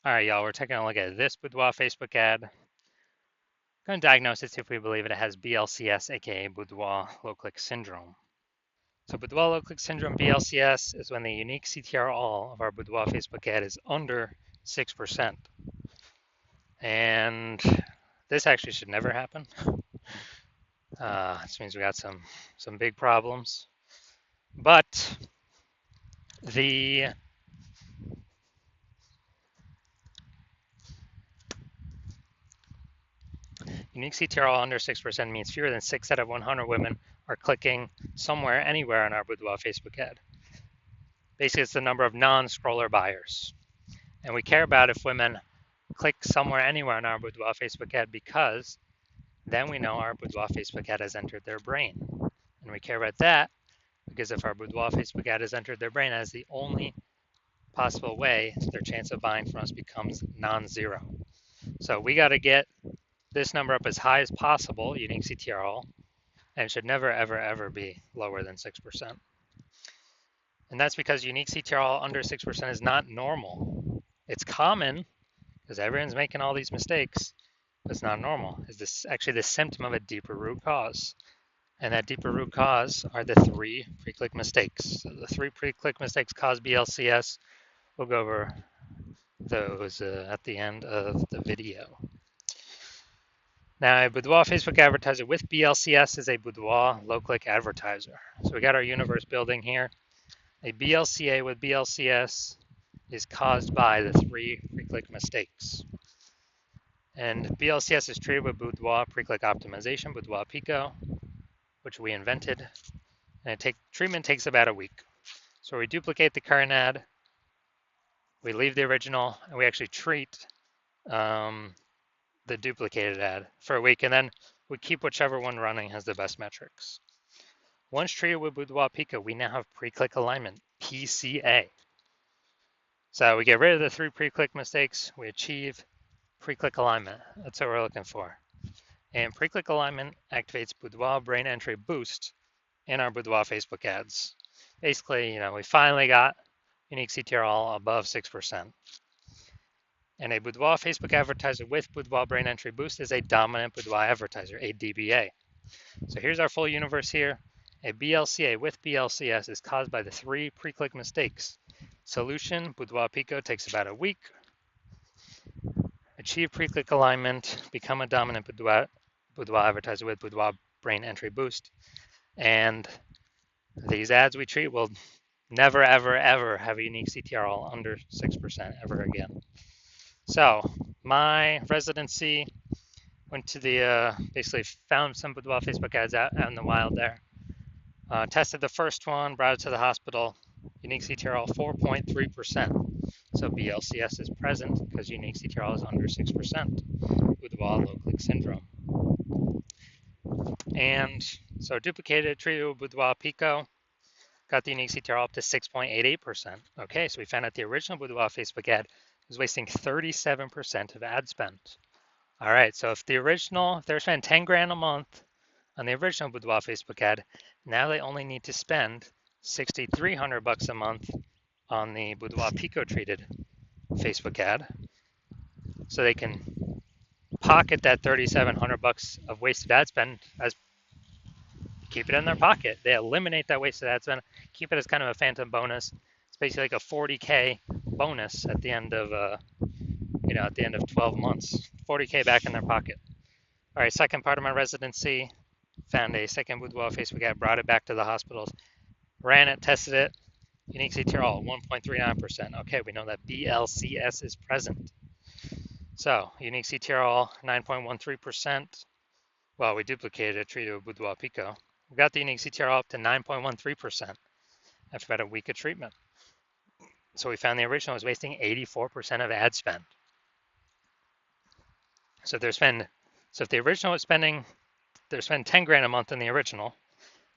All right, y'all, we're taking a look at this Boudoir Facebook ad. Going to diagnose it, see if we believe it has BLCS, aka Boudoir low-click syndrome. So Boudoir low-click syndrome, BLCS, is when the unique CTR all of our Boudoir Facebook ad is under 6%. And this actually should never happen. This means we got some big problems. But the unique CTR all under 6% means fewer than 6 out of 100 women are clicking somewhere, anywhere on our Boudoir Facebook ad. Basically, it's the number of non-scroller buyers. And we care about if women click somewhere, anywhere on our Boudoir Facebook ad because then we know our Boudoir Facebook ad has entered their brain. And we care about that because if our Boudoir Facebook ad has entered their brain, that is the only possible way their chance of buying from us becomes non-zero. So we got to get this number up as high as possible, unique CTR all, and it should never, ever, ever be lower than 6%. And that's because unique CTR all under 6% is not normal. It's common because everyone's making all these mistakes, but it's not normal. Is this actually the symptom of a deeper root cause? And that deeper root cause are the 3 pre-click mistakes. So the 3 pre-click mistakes cause BLCS. We'll go over those at the end of the video. Now, a Boudoir Facebook advertiser with BLCS is a Boudoir low-click advertiser. So we got our universe building here. A BLCA with BLCS is caused by the 3 pre-click mistakes. And BLCS is treated with Boudoir pre-click optimization, Boudoir Pico, which we invented. And treatment takes about a week. So we duplicate the current ad, we leave the original, and we actually treat the duplicated ad for a week, and then we keep whichever one running has the best metrics. Once treated with Boudoir Pico, we now have pre-click alignment, PCA. So we get rid of the 3 pre-click mistakes, we achieve pre-click alignment. That's what we're looking for. And pre-click alignment activates Boudoir brain entry boost in our Boudoir Facebook ads. Basically, we finally got unique CTR all above 6%. And a Boudoir Facebook advertiser with Boudoir brain entry boost is a dominant Boudoir advertiser, a DBA. So here's our full universe here. A BLCA with BLCS is caused by the 3 pre-click mistakes. Solution, Boudoir Pico takes about a week. Achieve pre-click alignment, become a dominant Boudoir advertiser with Boudoir brain entry boost. And these ads we treat will never, ever, ever have a unique CTR all under 6% ever again. So my residency went to basically found some Boudoir Facebook ads out in the wild there. Tested the first one, brought it to the hospital. Unique CTR all 4.3%. So BLCS is present because unique CTR all is under 6%. Boudoir low-click syndrome. And so duplicated, treated with Boudoir Pico, got the unique CTR all up to 6.88%. Okay, so we found out the original Boudoir Facebook ad was wasting 37% of ad spend. All right, so if they're spending 10 grand a month on the original Boudoir Facebook ad, now they only need to spend $6,300 a month on the Boudoir Pico treated Facebook ad. So they can pocket that $3,700 of wasted ad spend as keep it in their pocket. They eliminate that wasted ad spend, keep it as kind of a phantom bonus. It's basically like a 40K bonus at the end of at the end of 12 months. 40K back in their pocket. All right, second part of my residency, found a second Boudoir Facebook ad, brought it back to the hospitals, ran it, tested it, unique CTR all 1.39%. Okay, we know that BLCS is present. So unique CTR all 9.13%. Well, we duplicated it, treated with Boudoir Pico. We got the unique CTR all up to 9.13% after about a week of treatment. So we found the original was wasting 84% of ad spend. So if the original was spending 10 grand a month on the original,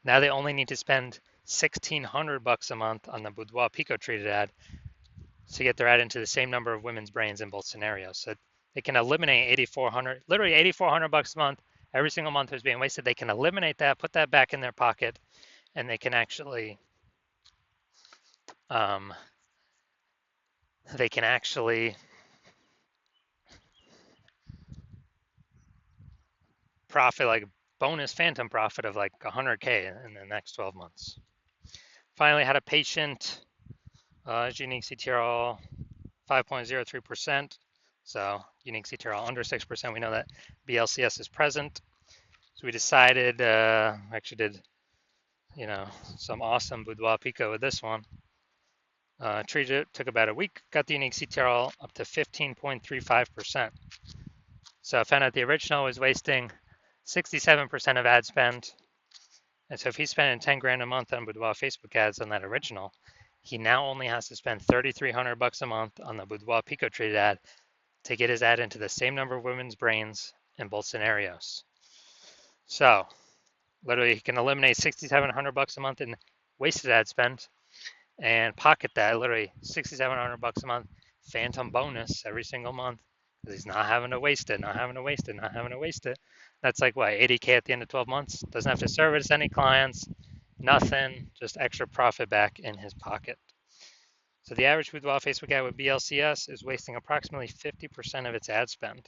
now they only need to spend $1,600 a month on the Boudoir Pico treated ad to get their ad into the same number of women's brains in both scenarios. So they can eliminate literally $8,400 a month. Every single month is being wasted. They can eliminate that, put that back in their pocket, and they can actually profit, like bonus phantom profit of like 100K in the next 12 months. Finally, had a patient, unique CTRL 5.03%. So unique CTRL under 6%. We know that BLCS is present. So we decided, actually did, some awesome boudoir pico with this one. Treated it, took about a week, got the unique CTRL up to 15.35%. So I found out the original was wasting 67% of ad spend. And so if he's spending 10 grand a month on Boudoir Facebook ads on that original, he now only has to spend 3,300 bucks a month on the Boudoir Pico treated ad to get his ad into the same number of women's brains in both scenarios. So literally he can eliminate 6,700 bucks a month in wasted ad spend and pocket that literally 6,700 bucks a month phantom bonus every single month because he's not having to waste it, not having to waste it, not having to waste it. That's like what, 80K at the end of 12 months? Doesn't have to service any clients, nothing, just extra profit back in his pocket. So the average boudoir Facebook ad with BLCS is wasting approximately 50% of its ad spend.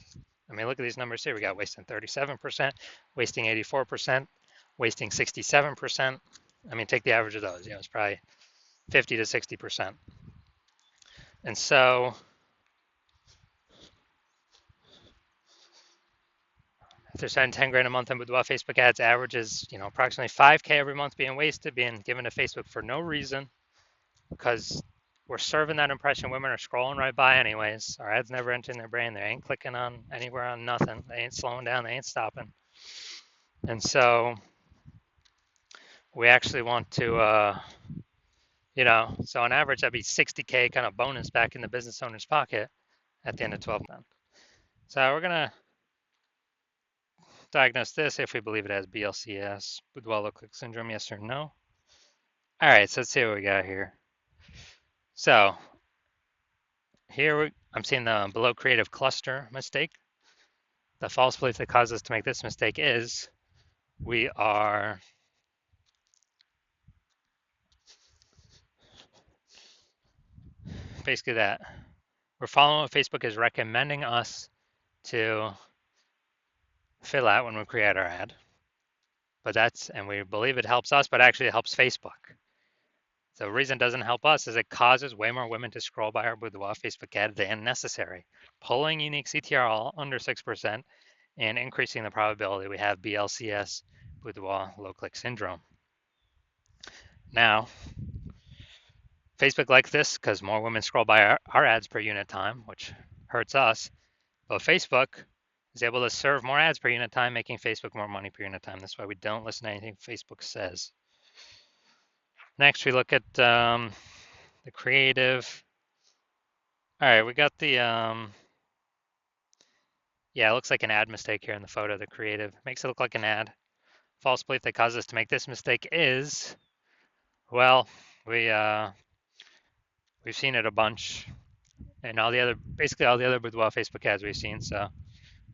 I mean, look at these numbers here. We got wasting 37%, wasting 84%, wasting 67%. I mean, take the average of those. It's probably 50 to 60%. And so if they're spending 10 grand a month on Boudoir Facebook ads, averages, approximately 5K every month being wasted, being given to Facebook for no reason, because we're serving that impression. Women are scrolling right by anyways. Our ads never enter in their brain. They ain't clicking on anywhere on nothing. They ain't slowing down. They ain't stopping. And so we actually want to, so on average, that'd be 60K kind of bonus back in the business owner's pocket at the end of 12 months. So we're going to diagnose this if we believe it has BLCS, Boudoir low click syndrome, yes or no. All right, so let's see what we got here. So here I'm seeing the below creative cluster mistake. The false belief that caused us to make this mistake is we are basically that we're following what Facebook is recommending us to fill out when we create our ad. But and we believe it helps us, but actually it helps Facebook. The reason it doesn't help us is it causes way more women to scroll by our Boudoir Facebook ad than necessary, pulling unique CTRL under 6% and increasing the probability we have BLCS, Boudoir low click syndrome. Now, Facebook likes this because more women scroll by our ads per unit time, which hurts us. But Facebook is able to serve more ads per unit time, making Facebook more money per unit time. That's why we don't listen to anything Facebook says. Next, we look at the creative. All right, we got the, yeah, it looks like an ad mistake here in the photo. The creative makes it look like an ad. False belief that causes us to make this mistake is, well, we've seen it a bunch, and basically all the other Boudoir Facebook ads we've seen. So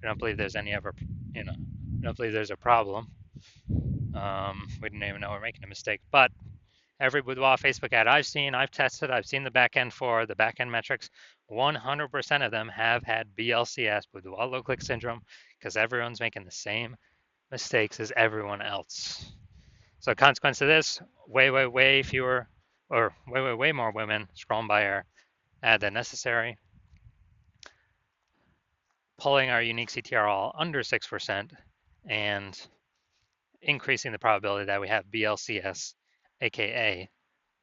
we don't believe there's any ever, we don't believe there's a problem. We didn't even know we're making a mistake, but every Boudoir Facebook ad I've seen, I've tested, I've seen the backend for the backend metrics. 100% of them have had BLCS, Boudoir low click syndrome, because everyone's making the same mistakes as everyone else. So consequence of this, way fewer, or way more women scrolling by our ad than necessary, pulling our unique CTRL under 6%, and increasing the probability that we have BLCS, aka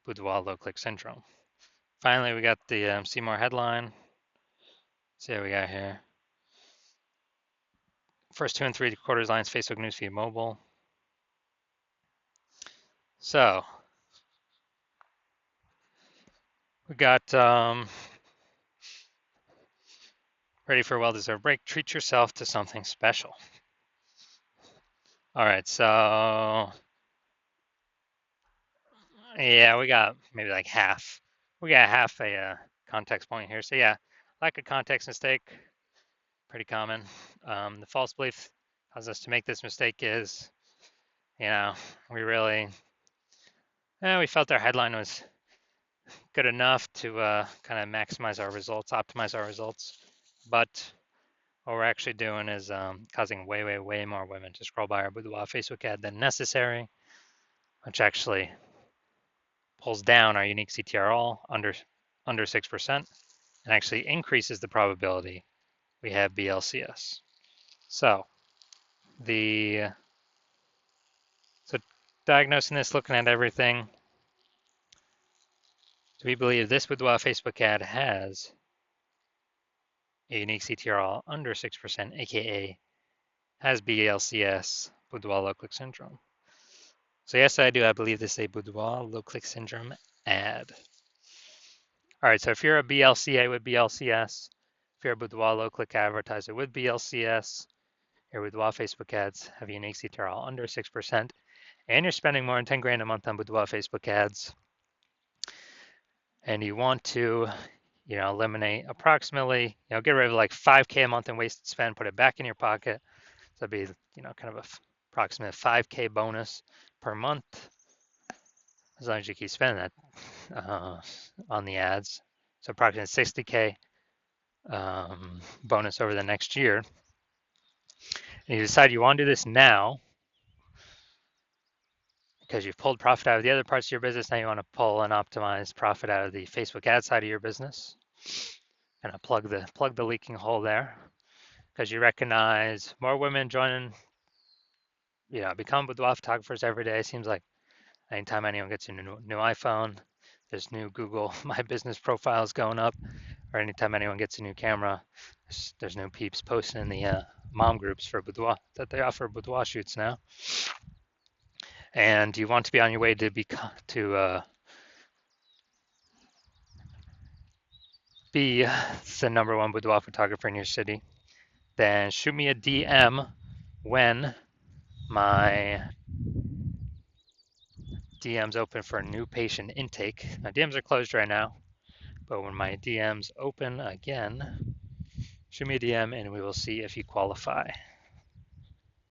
Boudoir low click syndrome. Finally, we got the see more headline. Let's see what we got here. First 2 and 3 quarters lines, Facebook newsfeed mobile. So we got ready for a well-deserved break. Treat yourself to something special. All right, so yeah, we got maybe like half. We got half a context point here. So yeah, lack of context mistake, pretty common. The false belief causes us to make this mistake is, we really, we felt our headline was good enough to kind of maximize our results, optimize our results, but what we're actually doing is causing way, way, way more women to scroll by our Boudoir Facebook ad than necessary, which actually pulls down our unique CTRL under 6% and actually increases the probability we have BLCS. So diagnosing this, looking at everything, do we believe this Boudoir Facebook ad has a unique CTRL under 6%, aka has BLCS, Boudoir low click syndrome? So yes, I do. I believe this is a Boudoir low click syndrome ad. All right, so if you're a BLCA with BLCS, if you're a Boudoir low click advertiser with BLCS, your Boudoir Facebook ads have a unique CTRL under 6%, and you're spending more than 10 grand a month on Boudoir Facebook ads, and you want to, eliminate approximately, get rid of like 5K a month in wasted spend, put it back in your pocket. So that'd be, kind of a approximate 5K bonus per month, as long as you keep spending that on the ads. So approximately 60K bonus over the next year. And you decide you want to do this now because you've pulled profit out of the other parts of your business. Now you want to pull and optimize profit out of the Facebook ad side of your business. Kind of plug the leaking hole there, because you recognize more women joining, become boudoir photographers every day. It seems like anytime anyone gets a new iPhone, there's new Google My Business profiles going up, or anytime anyone gets a new camera, there's new peeps posting in the mom groups for boudoir that they offer boudoir shoots now. And you want to be on your way to be the #1 boudoir photographer in your city, then shoot me a DM when my DM's open for new patient intake. My DMs are closed right now, but when my DM's open again, shoot me a DM and we will see if you qualify.